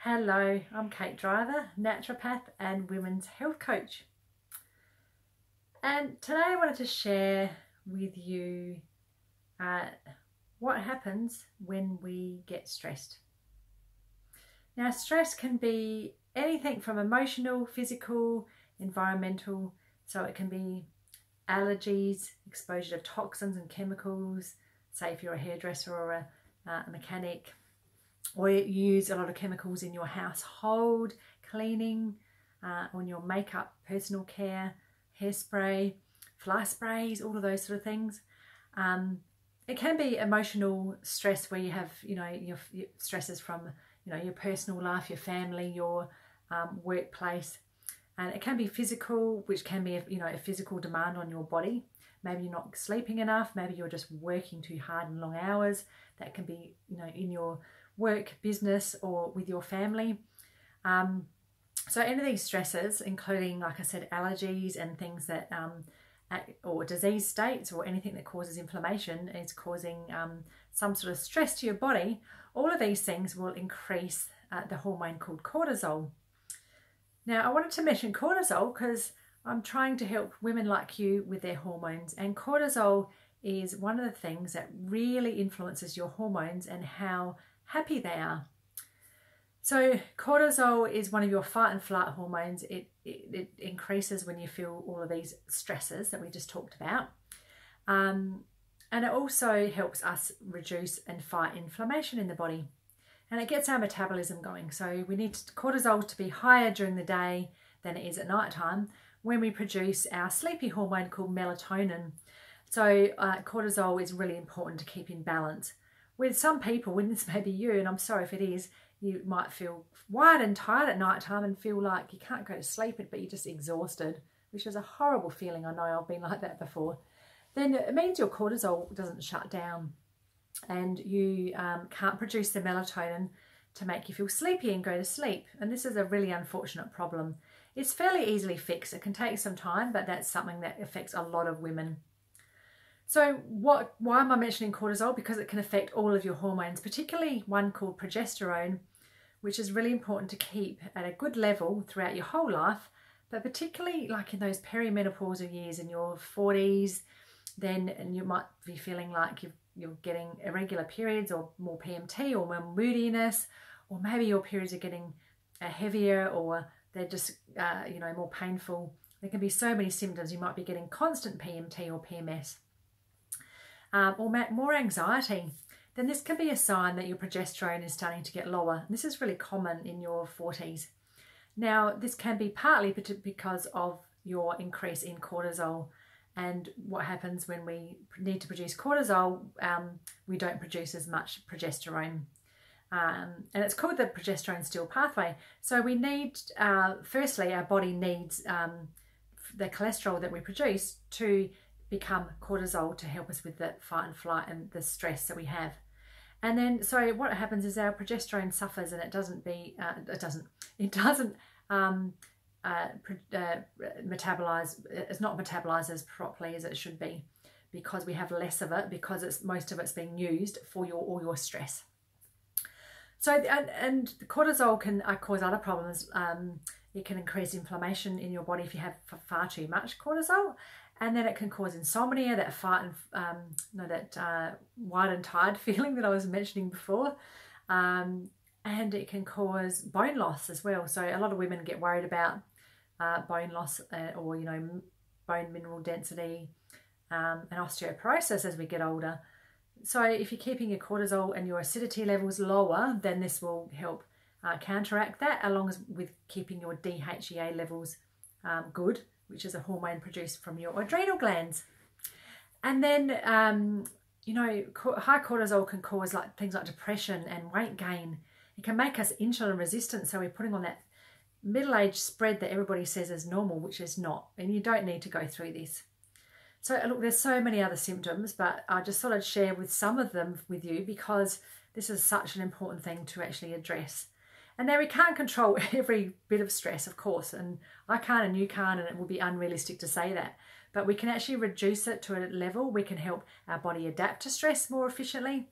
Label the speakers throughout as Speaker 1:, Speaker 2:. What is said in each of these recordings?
Speaker 1: Hello, I'm Kate Driver, naturopath and women's health coach. And today I wanted to share with you what happens when we get stressed. Now, stress can be anything from emotional, physical, environmental, so it can be allergies, exposure to toxins and chemicals, say if you're a hairdresser or a mechanic, or you use a lot of chemicals in your household, cleaning, on your makeup, personal care, hairspray, fly sprays, all of those sort of things. It can be emotional stress where you have, your stresses from, your personal life, your family, your workplace. And it can be physical, which can be, a physical demand on your body. Maybe you're not sleeping enough. Maybe you're just working too hard and long hours. That can be, in your work, business, or with your family. So any of these stresses, including, like I said, allergies and things that, or disease states or anything that causes inflammation is causing some sort of stress to your body. All of these things will increase the hormone called cortisol. Now, I wanted to mention cortisol because I'm trying to help women like you with their hormones, and cortisol is one of the things that really influences your hormones and how happy they are. So cortisol is one of your fight and flight hormones. It increases when you feel all of these stresses that we just talked about. And it also helps us reduce and fight inflammation in the body. And it gets our metabolism going. So we need cortisol to be higher during the day than it is at night time when we produce our sleepy hormone called melatonin. So cortisol is really important to keep in balance. With some people, when this may be you, and I'm sorry if it is, you might feel wired and tired at night time and feel like you can't go to sleep, but you're just exhausted, which is a horrible feeling. I know I've been like that before. Then it means your cortisol doesn't shut down and you can't produce the melatonin to make you feel sleepy and go to sleep. And this is a really unfortunate problem. It's fairly easily fixed. It can take some time, but that's something that affects a lot of women. So why am I mentioning cortisol? Because it can affect all of your hormones, particularly one called progesterone, which is really important to keep at a good level throughout your whole life, but particularly like in those perimenopausal years in your 40s, and you might be feeling like you're getting irregular periods or more PMT or more moodiness, or maybe your periods are getting heavier or they're just, more painful. There can be so many symptoms. You might be getting constant PMT or PMS. Or more anxiety, then this can be a sign that your progesterone is starting to get lower. And this is really common in your 40s. Now, this can be partly because of your increase in cortisol. And what happens when we need to produce cortisol, we don't produce as much progesterone. And it's called the progesterone still pathway. So we need, firstly, our body needs the cholesterol that we produce to become cortisol to help us with the fight and flight and the stress that we have. And then so what happens is our progesterone suffers, and it doesn't metabolize. It's not metabolized as properly as it should be because we have less of it, because most of it's being used for all your stress. So and cortisol can cause other problems. It can increase inflammation in your body if you have far too much cortisol. And then it can cause insomnia, that wide and tired feeling that I was mentioning before. And it can cause bone loss as well. So a lot of women get worried about bone loss or, bone mineral density and osteoporosis as we get older. So if you're keeping your cortisol and your acidity levels lower, then this will help counteract that, along with keeping your DHEA levels good, which is a hormone produced from your adrenal glands. And then, high cortisol can cause things like depression and weight gain. It can make us insulin resistant, so we're putting on that middle-age spread that everybody says is normal, which is not, and you don't need to go through this. So look, there's so many other symptoms, but I just thought I'd share with some of them with you because this is such an important thing to actually address. And now we can't control every bit of stress, of course, and I can't and you can't, and it would be unrealistic to say that. But we can actually reduce it to a level. We can help our body adapt to stress more efficiently.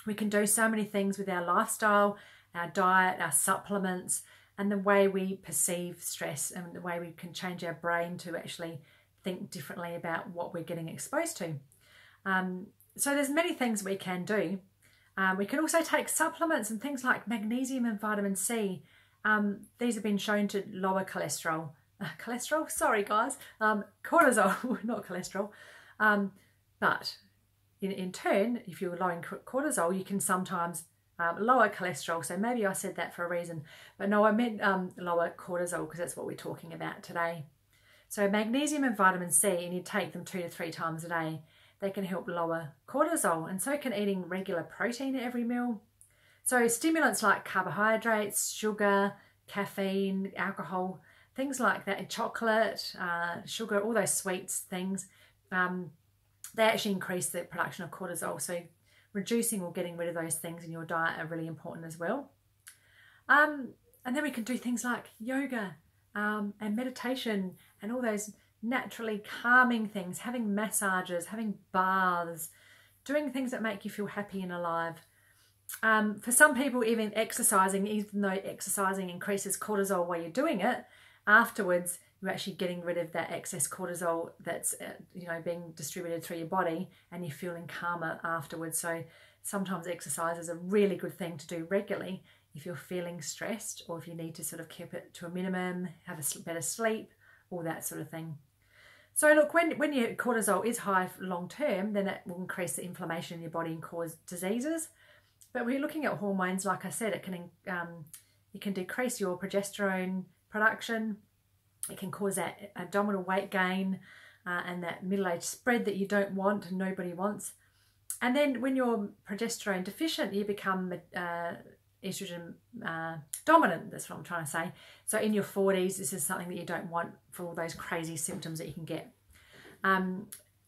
Speaker 1: We can do so many things with our lifestyle our diet, our supplements, and the way we perceive stress and the way we can change our brain to actually think differently about what we're getting exposed to. So there's many things we can do. We can also take supplements and things like magnesium and vitamin C. These have been shown to lower cholesterol. Sorry guys. Cortisol, not cholesterol. But in turn, if you're lowering cortisol, you can sometimes lower cholesterol. So maybe I said that for a reason. But no, I meant lower cortisol because that's what we're talking about today. So magnesium and vitamin C, and you take them 2 to 3 times a day, they can help lower cortisol, and so can eating regular protein at every meal. So stimulants like carbohydrates, sugar, caffeine, alcohol, things like that, and chocolate, sugar, all those sweets things, they actually increase the production of cortisol. So reducing or getting rid of those things in your diet are really important as well. And then we can do things like yoga and meditation and all those naturally calming things, having massages, having baths, doing things that make you feel happy and alive. For some people, even exercising, even though exercising increases cortisol while you're doing it, afterwards you're actually getting rid of that excess cortisol that's being distributed through your body, and you're feeling calmer afterwards. So sometimes exercise is a really good thing to do regularly if you're feeling stressed, or if you need to sort of keep it to a minimum, have a better sleep, all that sort of thing. So look, when your cortisol is high long term, then it will increase the inflammation in your body and cause diseases. But when you're looking at hormones, like I said, it can decrease your progesterone production. It can cause that abdominal weight gain and that middle-age spread that you don't want and nobody wants. And then when you're progesterone deficient, you become estrogen dominant. That's what I'm trying to say. So in your 40s, this is something that you don't want for all those crazy symptoms that you can get.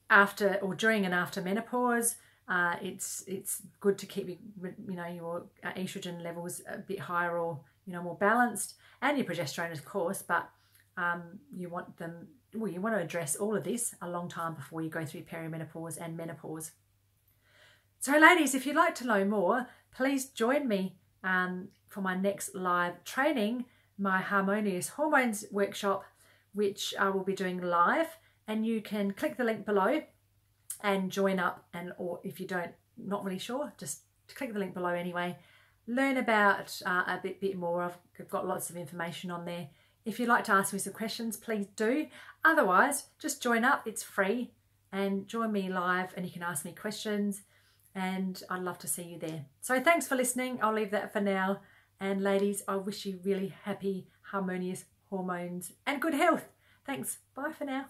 Speaker 1: After or during and after menopause, it's good to keep your estrogen levels a bit higher, or more balanced, and your progesterone of course. But you want to address all of this a long time before you go through perimenopause and menopause. So ladies, if you'd like to know more, please join me for my next live training, my Harmonious Hormones workshop, which I will be doing live, and you can click the link below and join up, or if you not really sure, just click the link below anyway. Learn about a bit more. I've got lots of information on there. If you'd like to ask me some questions, please do. Otherwise, just join up. It's free, and join me live and you can ask me questions, and I'd love to see you there. So thanks for listening. I'll leave that for now. And ladies, I wish you really happy, harmonious hormones and good health. Thanks. Bye for now.